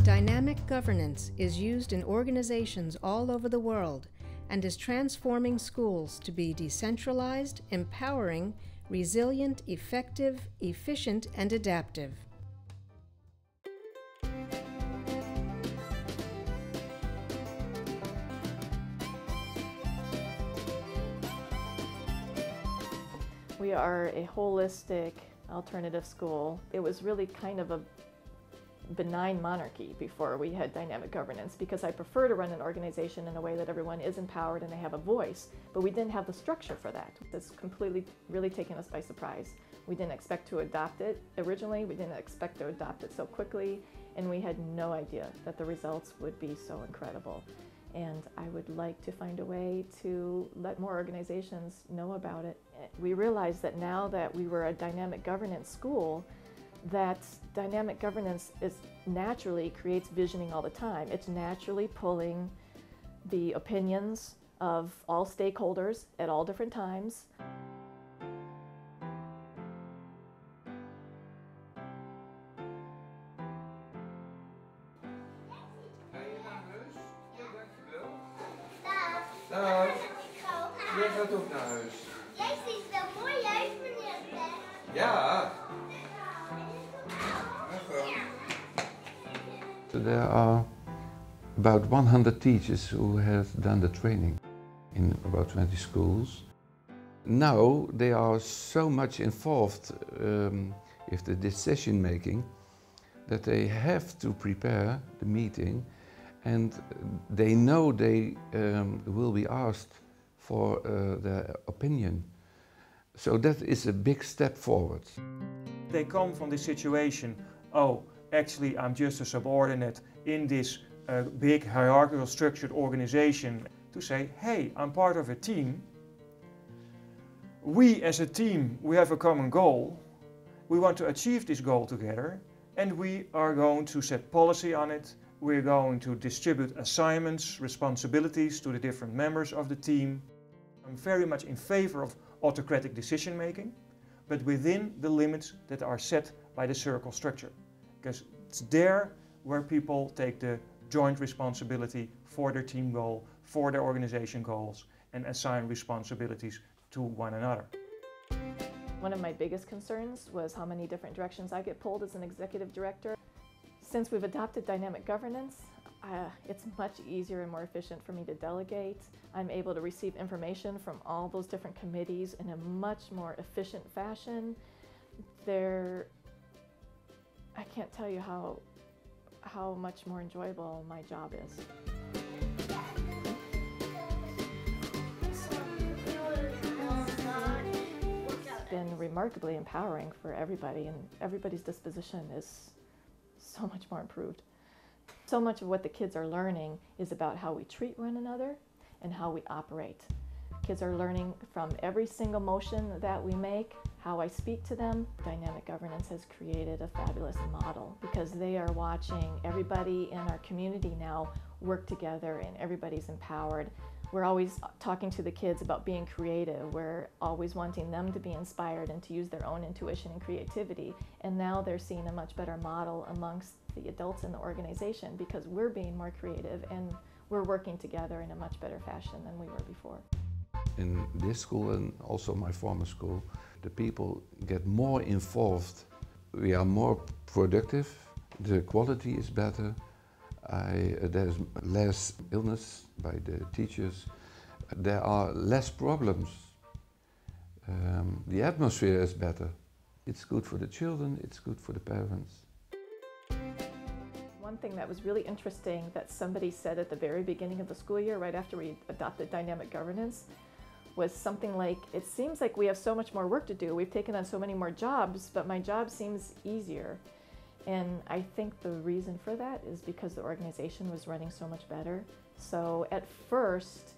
Dynamic governance is used in organizations all over the world and is transforming schools to be decentralized, empowering, resilient, effective, efficient, and adaptive. We are a holistic alternative school. It was really kind of a benign monarchy before we had dynamic governance, because I prefer to run an organization in a way that everyone is empowered and they have a voice, but we didn't have the structure for that. It's completely really taken us by surprise. We didn't expect to adopt it originally, we didn't expect to adopt it so quickly, and we had no idea that the results would be so incredible. And I would like to find a way to let more organizations know about it. We realized that now that we were a dynamic governance school, that dynamic governance naturally creates visioning all the time. It's naturally pulling the opinions of all stakeholders at all different times. Dag. Jij gaat ook naar huis. Jij ziet er mooi uit, meneer Beck. Ja. There are about 100 teachers who have done the training in about 20 schools. Now they are so much involved with the decision making that they have to prepare the meeting, and they know they will be asked for their opinion. So that is a big step forward. They come from this situation, oh, actually I'm just a subordinate in this big hierarchical structured organization, to say, hey, I'm part of a team. We as a team, we have a common goal. We want to achieve this goal together, and we are going to set policy on it. We're going to distribute assignments, responsibilities to the different members of the team. I'm very much in favor of autocratic decision making, but within the limits that are set by the circle structure. Because it's there where people take the joint responsibility for their team goal, for their organization goals, and assign responsibilities to one another. One of my biggest concerns was how many different directions I get pulled as an executive director. Since we've adopted dynamic governance, it's much easier and more efficient for me to delegate. I'm able to receive information from all those different committees in a much more efficient fashion. I can't tell you how much more enjoyable my job is. It's been remarkably empowering for everybody, and everybody's disposition is so much more improved. So much of what the kids are learning is about how we treat one another and how we operate. Kids are learning from every single motion that we make, how I speak to them. Dynamic governance has created a fabulous model because they are watching everybody in our community now work together, and everybody's empowered. We're always talking to the kids about being creative. We're always wanting them to be inspired and to use their own intuition and creativity. And now they're seeing a much better model amongst the adults in the organization because we're being more creative and we're working together in a much better fashion than we were before. In this school and also my former school, the people get more involved. We are more productive, the quality is better. There's less illness by the teachers. There are less problems. The atmosphere is better. It's good for the children, it's good for the parents. One thing that was really interesting that somebody said at the very beginning of the school year, right after we adopted dynamic governance, was something like, it seems like we have so much more work to do. We've taken on so many more jobs, but my job seems easier. And I think the reason for that is because the organization was running so much better. So at first,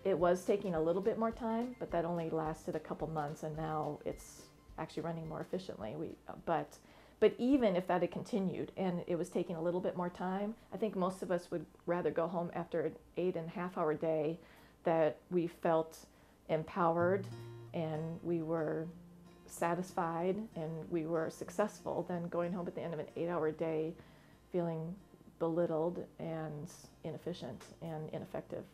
it was taking a little bit more time, but that only lasted a couple months, and now it's actually running more efficiently. But even if that had continued and it was taking a little bit more time, I think most of us would rather go home after an 8.5-hour day that we felt empowered and we were satisfied and we were successful than going home at the end of an 8-hour day feeling belittled and inefficient and ineffective.